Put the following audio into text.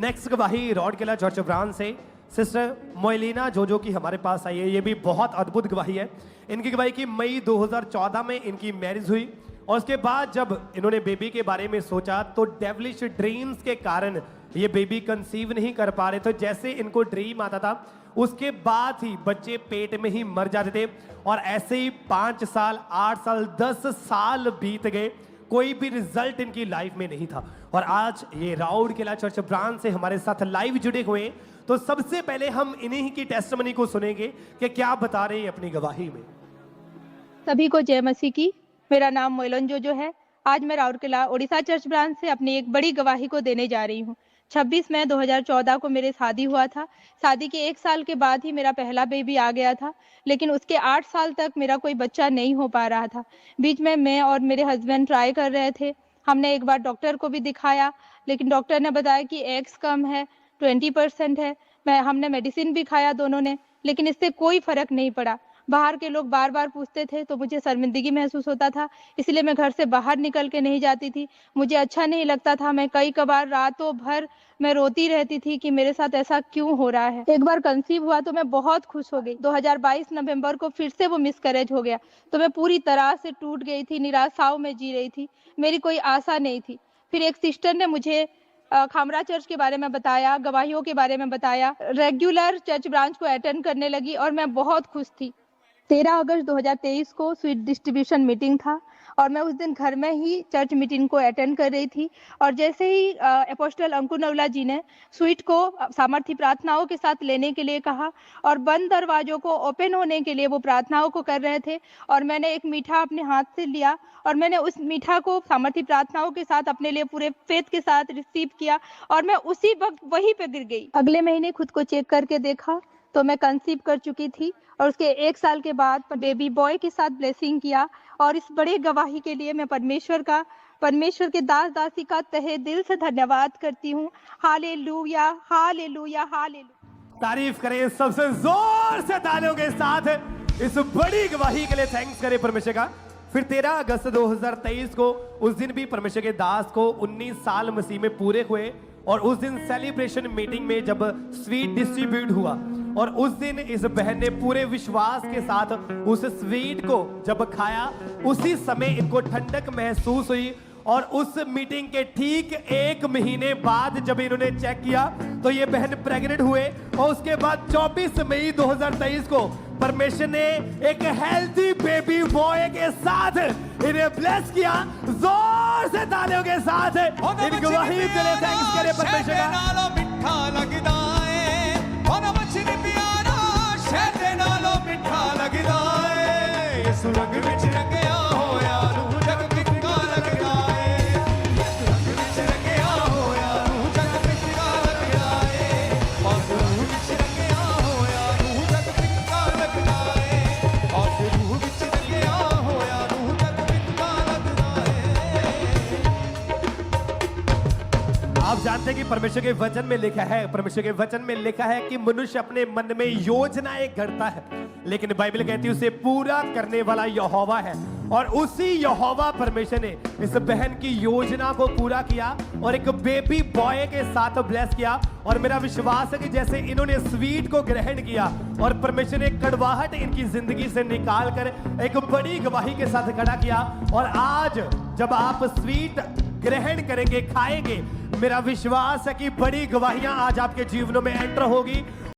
Next गवाही रौड़किला church branch से sister मोइलिना जोजो की हमारे पास आई है। ये भी बहुत अद्भुत गवाही है। इनकी गवाही की मई 2014 में इनकी मैरिज हुई और उसके बाद जब इन्होंने बेबी के बारे में सोचा तो डेविलिश ड्रीम्स के कारण ये बेबी कंसीव नहीं कर पा रहे थे। जैसे इनको ड्रीम आता था उसके बाद ही बच्चे पेट में ही मर जाते थे और ऐसे ही 5 साल 8 साल 10 साल बीत गए, कोई भी रिजल्ट इनकी लाइफ में नहीं था। और आज ये रौड़किला चर्च ब्रांच से हमारे साथ लाइव जुड़े हुए हैं। तो सबसे पहले हम इन्हीं की टेस्टिमनी को सुनेंगे कि क्या बता रहे हैं अपनी गवाही में। सभी को जय मसीह की। मेरा नाम मोइलन जोजो है। आज मैं रौड़किला ओडिशा चर्च ब्रांच से अपनी एक बड़ी गवाही को देने जा रही हूँ। 26 मई 2014 को मेरे शादी हुआ था। शादी के 1 साल के बाद ही मेरा पहला बेबी आ गया था, लेकिन उसके 8 साल तक मेरा कोई बच्चा नहीं हो पा रहा था। बीच में मैं और मेरे हस्बैंड ट्राई कर रहे थे। हमने एक बार डॉक्टर को भी दिखाया, लेकिन डॉक्टर ने बताया कि एग्स कम है, 20% है। हमने मेडिसिन भी खाया दोनों ने, लेकिन इससे कोई फर्क नहीं पड़ा। बाहर के लोग बार बार पूछते थे तो मुझे शर्मिंदगी महसूस होता था, इसलिए मैं घर से बाहर निकल के नहीं जाती थी। मुझे अच्छा नहीं लगता था। मैं कई कबार रातों भर मैं रोती रहती थी कि मेरे साथ ऐसा क्यों हो रहा है। एक बार कंसीव हुआ तो मैं बहुत खुश हो गई। 2022 नवंबर को फिर से वो मिसकैरेज हो गया तो मैं पूरी तरह से टूट गई थी, निराशाओं में जी रही थी। मेरी कोई आशा नहीं थी। फिर एक सिस्टर ने मुझे खामरा चर्च के बारे में बताया, गवाहियों के बारे में बताया। रेगुलर चर्च ब्रांच को अटेंड करने लगी और मैं बहुत खुश थी। 13 अगस्त 2023 को स्वीट डिस्ट्रीब्यूशन मीटिंग था और मैं उस दिन घर में ही चर्च मीटिंग को अटेंड कर रही थी। और जैसे ही अपोस्टल अंकुर नवला जी ने स्वीट को सामर्थी प्रार्थनाओं के साथ लेने के लिए कहा और बंद दरवाजों को ओपन होने के लिए वो प्रार्थनाओं को कर रहे थे, और मैंने एक मीठा अपने हाथ से लिया और मैंने उस मीठा को सामर्थी प्रार्थनाओं के साथ अपने लिए पूरे फेथ के साथ रिसीव किया और मैं उसी वक्त वहीं पे गिर गई। अगले महीने खुद को चेक करके देखा तो मैं कंसीव कर चुकी थी और उसके 1 साल के बाद बेबी बॉय के साथ ब्लेसिंग किया। और इस बड़े गवाही के लिए मैं परमेश्वर के दास दासी का तहे दिल से धन्यवाद करती हूँ। Hallelujah, hallelujah, hallelujah. तारीफ करें सबसे जोर से तालियों के साथ इस बड़ी गवाही के लिए। थैंक्स करें परमेश्वर का। फिर 13 अगस्त 2023 को उस दिन भी परमेश्वर के दास को 19 साल मसीह में पूरे हुए और उस दिन सेलिब्रेशन मीटिंग में जब स्वीट डिस्ट्रीब्यूट हुआ और उस दिन इस बहन ने पूरे विश्वास के साथ उस स्वीट को जब खाया, उसी समय इनको ठंडक महसूस हुई। और उस मीटिंग के ठीक 1 महीने बाद जब इन्होंने चेक किया तो ये बहन प्रेग्नेंट हुए और उसके बाद 24 मई 2023 को परमेश्वर ने एक हेल्थी बेबी बॉय के साथ इन्हें ब्लेस किया। जोर से तालियों के साथ इन गवाही के लिए थैंक्स करें परमेश्वर आप जानते हैं कि परमेश्वर के वचन में लिखा है कि मनुष्य अपने मन में योजनाएं गढ़ता है, लेकिन बाइबल कहती है उसे पूरा करने वाला यहोवा है। और उसी यहोवा परमेश्वर ने इस बहन की योजना को पूरा किया और एक बेबी बॉय के साथ ब्लेस किया। और मेरा विश्वास है कि जैसे इन्होंने स्वीट को ग्रहण किया और परमेश्वर ने कड़वाहट इनकी जिंदगी से निकाल कर एक बड़ी गवाही के साथ खड़ा किया। और आज जब आप स्वीट ग्रहण करेंगे, खाएंगे, मेरा विश्वास है कि बड़ी गवाहियां आज आपके जीवनों में एंटर होगी।